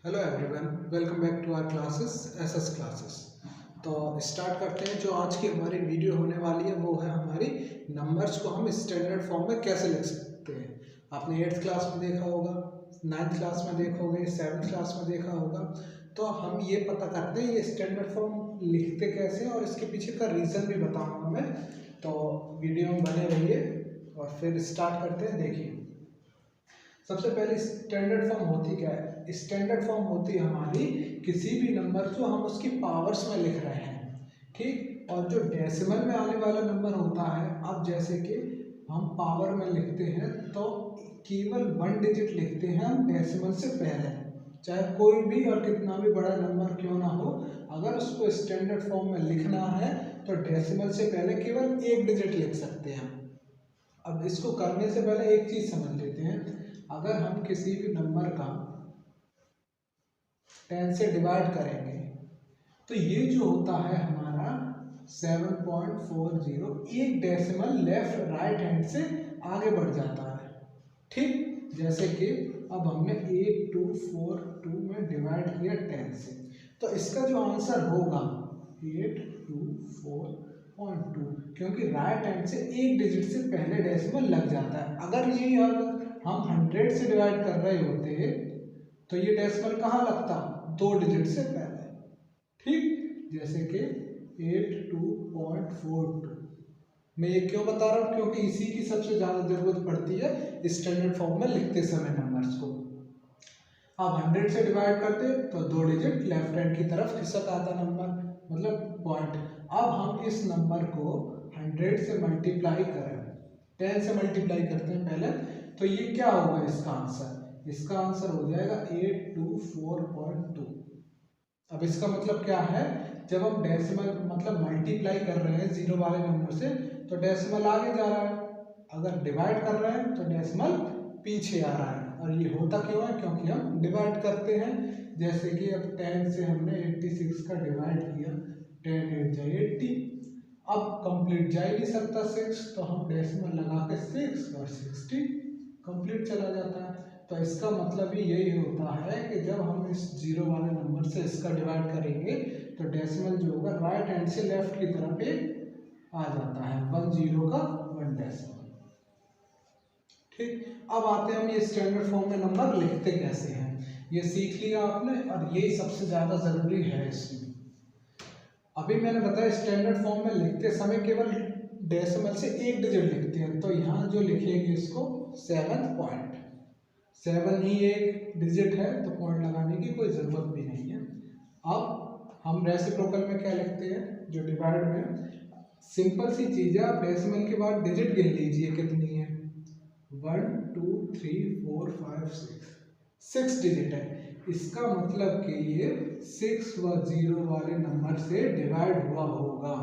Hello everyone, welcome back to our classes SS classes. तो start करते हैं। जो आज की हमारी वीडियो होने वाली है वो है हमारी नंबर्स को हम स्टैंडर्ड फॉर्म में कैसे लिख सकते हैं। आपने 8th क्लास में देखा होगा, 9th क्लास में देखोगे, 7th क्लास में देखा होगा। तो हम ये पता करते हैं ये स्टैंडर्ड फॉर्म लिखते कैसे हैं और इसके पीछे का रीज़न भी बताऊँगा मैं। तो वीडियो में बने रहिए और फिर स्टार्ट करते हैं। देखिए, सबसे पहले स्टैंडर्ड फॉर्म होती क्या है। स्टैंडर्ड फॉर्म होती है हमारी किसी भी नंबर को हम उसकी पावर्स में लिख रहे हैं, ठीक। और जो डेसिमल में आने वाला नंबर होता है, अब जैसे कि हम पावर में लिखते हैं तो केवल 1 डिजिट लिखते हैं हम डेसिमल से पहले, चाहे कोई भी और कितना भी बड़ा नंबर क्यों ना हो। अगर उसको स्टैंडर्ड फॉर्म में लिखना है तो डेसिमल से पहले केवल 1 डिजिट लिख सकते हैं। अब इसको करने से पहले एक चीज समझ लेते हैं। अगर हम किसी भी नंबर का 10 से डिवाइड करेंगे तो ये जो होता है हमारा 7.40, एक डेसिमल लेफ्ट राइट हैंड से आगे बढ़ जाता है, ठीक। जैसे कि अब हमने 8242 में डिवाइड किया 10 से, तो इसका जो आंसर होगा 824.2, क्योंकि राइट हैंड से एक डिजिट से पहले डेसिमल लग जाता है। अगर ये हम 100 से डिवाइड कर रहे होते तो ये डेसिमल कहाँ लगता, 2 डिजिट से पहले, ठीक। जैसे कि 82.42। मैं ये क्यों बता रहा हूँ, क्योंकि इसी की सबसे ज़्यादा ज़रूरत पड़ती है स्टैंडर्ड फॉर्म में लिखते समय नंबर्स को। आप 100 से डिवाइड करते तो 2 डिजिट लेफ्ट हैंड की तरफ खिसक आता नंबर, मतलब पॉइंट। अब हम इस नंबर को 100 से मल्टीप्लाई करें, 10 से मल्टीप्लाई करते हैं पहले, तो ये क्या होगा इसका आंसर। इसका आंसर हो जाएगा 824.2। अब इसका मतलब क्या है, जब हम डेसिमल मतलब मल्टीप्लाई कर रहे हैं जीरो वाले नंबर से तो डेसिमल आगे जा रहा है, अगर डिवाइड कर रहे हैं तो डेसिमल पीछे आ रहा है। और ये होता क्यों है, क्योंकि हम डिवाइड करते हैं। जैसे कि अब 10 से हमने 86 का डिवाइड किया, 10 8 जाए 80। अब कंप्लीट जा ही नहीं सकता 6, तो हम डेसिमल लगा के 6 और 60 कंप्लीट चला जाता है। तो इसका मतलब ही यही होता है कि जब हम इस जीरो वाले नंबर से इसका डिवाइड करेंगे तो डेसिमल जो होगा राइट हैंड से लेफ्ट की तरफ एक आ जाता है, 1 0 का 1 डेसिमल, ठीक। अब आते हैं हम ये स्टैंडर्ड फॉर्म में नंबर लिखते कैसे हैं, ये सीख लिया आपने और यही सबसे ज़्यादा ज़रूरी है इसमें। अभी मैंने बताया स्टैंडर्ड फॉर्म में लिखते समय केवल डेसिमल से एक डिजिट लिखते हैं, तो यहाँ जो लिखेंगे इसको 7 ही एक डिजिट है तो पॉइंट लगाने की कोई ज़रूरत भी नहीं है। अब हम रेसिप्रोकल में क्या लिखते हैं, जो डिवाइड में सिंपल सी चीज़ है, आप डेसिमल के बाद डिजिट गिन लीजिए कितनी है, 1 2 3 4 5 6 डिजिट है। इसका मतलब कि ये 6 व 0 वाले नंबर से डिवाइड हुआ होगा,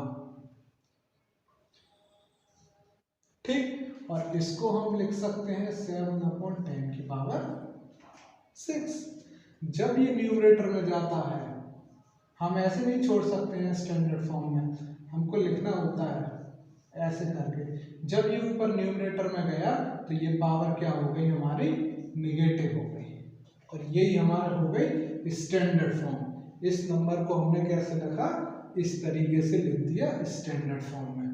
ठीक। और इसको हम लिख सकते हैं 7/10 की पावर 6। जब ये न्यूमरेटर में जाता है, हम ऐसे नहीं छोड़ सकते हैं स्टैंडर्ड फॉर्म में, हमको लिखना होता है ऐसे करके। जब ये ऊपर न्यूमरेटर में गया तो ये पावर क्या हो गई हमारी, निगेटिव हो गई, और यही हमारा हो गई स्टैंडर्ड फॉर्म। इस नंबर को हमने कैसे लिखा, इस तरीके से लिख दिया स्टैंडर्ड फॉर्म में।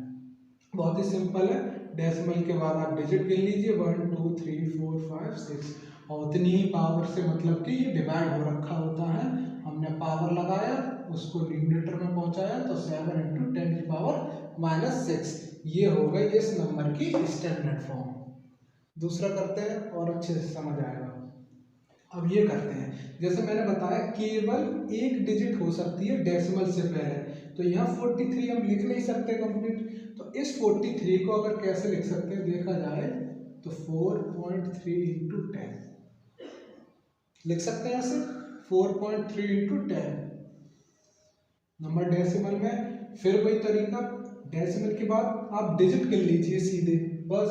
बहुत ही सिंपल है। डेसिमल के बाद आप डिजिट गिन लीजिए, 1 2 3 4 5 6, और उतनी ही पावर से, मतलब कि ये डिवाइड हो रखा होता है। हमने पावर लगाया, उसको न्यूमरेटर में पहुंचाया, तो 7 × 10 की पावर -6, ये हो गई इस नंबर की स्टैंडर्ड फॉर्म। दूसरा करते हैं और अच्छे से समझ आएगा। अब ये करते हैं, जैसे मैंने बताया केवल एक डिजिट हो सकती है डेसिमल से पहले, तो यहाँ 43 हम लिख नहीं सकते कंप्लीट। तो इस 43 को अगर कैसे लिख सकते हैं देखा जाए तो 4.3 × 10 लिख सकते हैं ऐसे, 4.3 × 10 नंबर डेसिमल में। फिर वही तरीका, डेसिमल के बाद आप डिजिट गिन लीजिए सीधे, बस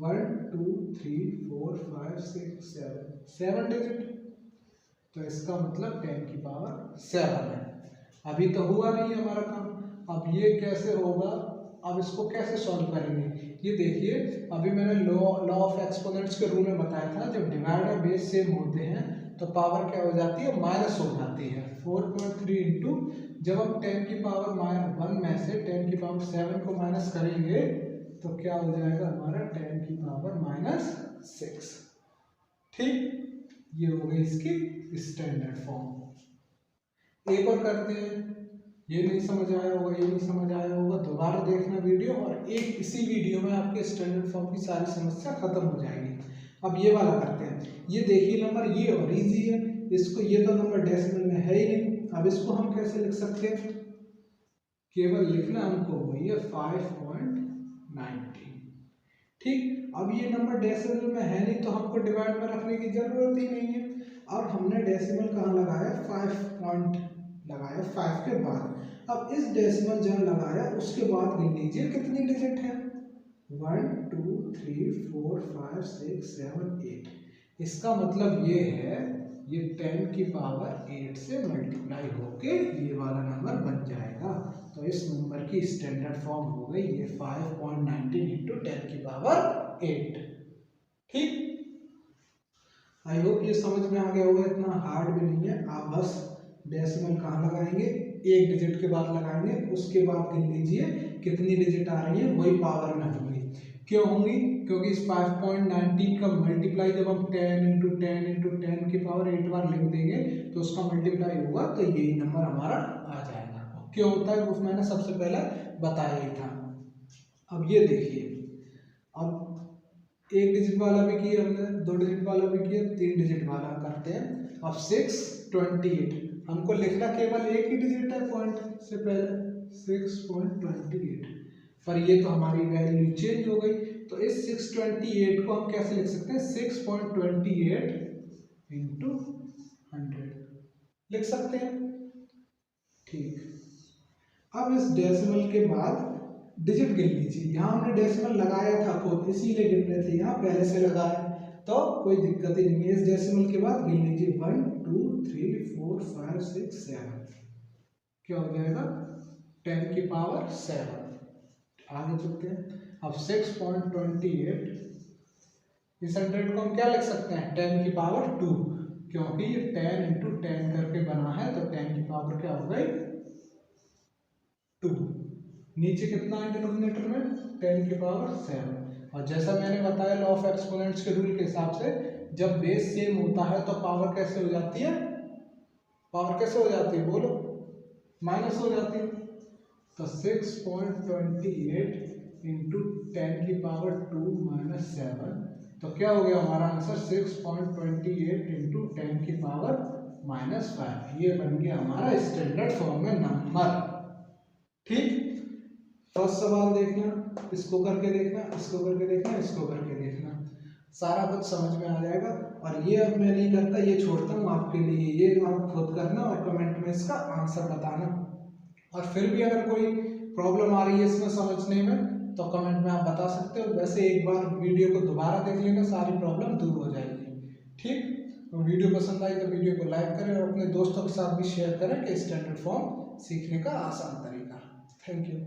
1 2 3 4 5 6 7 डिजिट, तो इसका मतलब 10 की पावर 7 है। अभी तो हुआ नहीं हमारा काम, अब ये कैसे होगा, अब इसको कैसे सॉल्व करेंगे, ये देखिए। अभी मैंने लॉ ऑफ एक्सपोनेंट्स के रूल में बताया था, जब डिवाइड और बेस सेम होते हैं तो पावर क्या हो जाती है, माइनस हो जाती है। 4.3 इंटू, जब हम 10 की पावर 1 में से 10 की पावर 7 को माइनस करेंगे तो क्या हो जाएगा हमारा 10 की पावर -6। ठीक, ये हो गई इसकी स्टैंडर्ड फॉर्म। एक और करते हैं, ये नहीं समझ आया होगा, ये नहीं समझ आया होगा, दोबारा देखना वीडियो, और एक इसी वीडियो में आपके स्टैंडर्ड फॉर्म की सारी समस्या खत्म हो जाएगी। अब ये वाला करते हैं। ये देखिए नंबर, ये और इजी है, इसको, ये तो नंबर डेसिमल में है ही नहीं, अब इसको हम कैसे लिख सकते हैं, केवल लिखना हमको वही है 5.19। ठीक, अब ये नंबर डेसिमल में है नहीं तो हमको डिवाइड में रखने की जरूरत ही नहीं है। अब हमने डेसिमल कहाँ लगाया, 5 पॉइंट लगाया 5 के बाद। अब इस डेसिमल जहाँ लगाया उसके बाद गिन लीजिए कितनी डिजिट है, 1 2 3 4 5 6 7 8। इसका मतलब ये है, ये 10 की पावर 8 से मल्टीप्लाई होके ये वाला नंबर बन जाएगा। तो इस नंबर की स्टैंडर्ड फॉर्म हो गई ये 5.19 इंटू 10 की पावर 8। ठीक, आई होप ये समझ में आ गया होगा, इतना हार्ड भी नहीं है। आप बस डेसिमल कहाँ लगाएंगे, एक डिजिट के बाद लगाएंगे, उसके बाद गिन लीजिए कितनी डिजिट आ रही है, वही पावर में होंगी। क्यों होंगी, क्योंकि इस 5.19 का मल्टीप्लाई जब हम 10 इंटू 10 इंटू 10 की पावर 8 बार लिख देंगे तो उसका मल्टीप्लाई होगा, तो यही नंबर हमारा आ जाएगा। क्यों होता है वो मैंने सबसे पहले बताया ही था। अब ये देखिए, अब एक डिजिट वाला भी किया हमने, 2 डिजिट वाला भी किया, 3 डिजिट वाला करते हैं। अब 628, हमको लिखना केवल एक ही डिजिट है पॉइंट से पहले, 6.28, पर ये तो हमारी वैल्यू चेंज हो गई। तो इस 628 को हम कैसे लिख सकते हैं, 6.28 इंटू 100 लिख सकते हैं। ठीक, अब इस डेसिमल के बाद डिजिट गिन लीजिए। यहाँ हमने डेसिमल लगाया था खुद, इसीलिए गिन रहे थे, यहाँ पहले से लगाया तो कोई दिक्कत ही नहीं है। इस डेसिमल के बाद गिन लीजिए 1 2 3 4 5 6 7, क्या हो जाएगा 10 की पावर 7। आगे चलते हैं। अब 6.28, इस 100 को हम क्या लिख सकते हैं, 10 की पावर 2, क्योंकि ये 10 इंटू 10 करके बना है, तो 10 की पावर क्या हो गई 2। नीचे कितना है डिनोमिनेटर में, 10 की पावर 7। और जैसा मैंने बताया लॉ ऑफ एक्सपोनेंट्स के रूल के हिसाब से, जब बेस सेम होता है तो पावर कैसे हो जाती है, पावर कैसे हो जाती है बोलो, माइनस हो जाती है। तो 6.28 इंटू 10 की पावर 2 माइनस 7, तो क्या हो गया हमारा आंसर, 6.28 इंटू 10 की पावर -5। ये बन गया हमारा स्टैंडर्ड फॉर्म में नंबर। ठीक, फर्स्ट सवाल देखना, इसको करके देखना, इसको करके देखना, इसको करके देखना, सारा कुछ समझ में आ जाएगा। और ये अब मैं नहीं करता, ये छोड़ता हूँ आपके लिए, ये आप खुद करना और कमेंट में इसका आंसर बताना। और फिर भी अगर कोई प्रॉब्लम आ रही है इसमें समझने में तो कमेंट में आप बता सकते हो। वैसे एक बार वीडियो को दोबारा देख लेना, सारी प्रॉब्लम दूर हो जाएगी। ठीक, तो वीडियो पसंद आई तो वीडियो को लाइक करें और अपने दोस्तों के साथ भी शेयर करें कि स्टैंडर्ड फॉर्म सीखने का आसान तरीका। Thank you.